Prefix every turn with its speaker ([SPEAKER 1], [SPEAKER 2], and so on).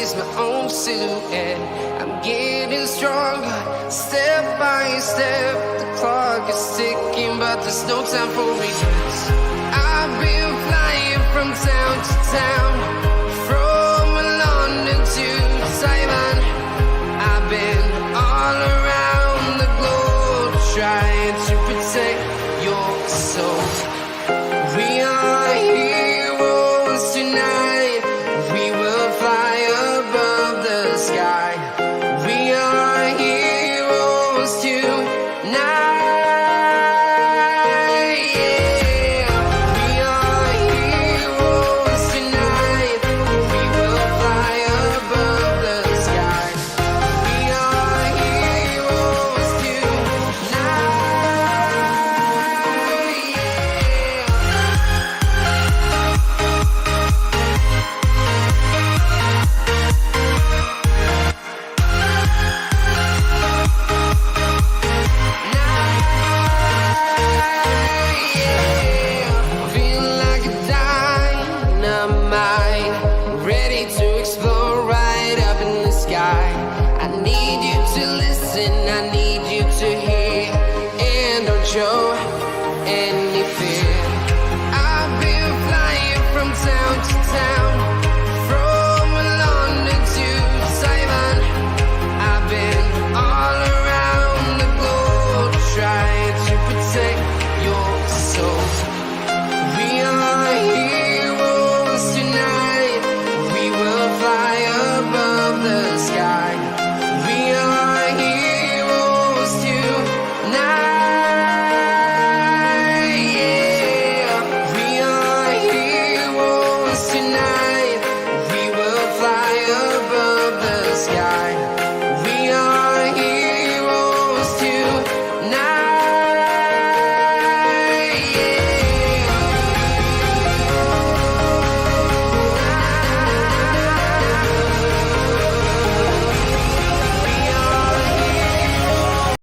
[SPEAKER 1] replace my own silhouette. I'm getting stronger, step by step. The clock is ticking, but there's no time for regrets. I've been flying from town to town, from London to Taiwan. I've been all around the globe, trying to protect your soul. We are heroes tonight. We will fly above the sky. We are heroes tonight. Yeah. We are heroes tonight. We will fly above the sky. We are heroes tonight. Feel like a dynamite, ready to explode right up in the sky. I need you to listen, I need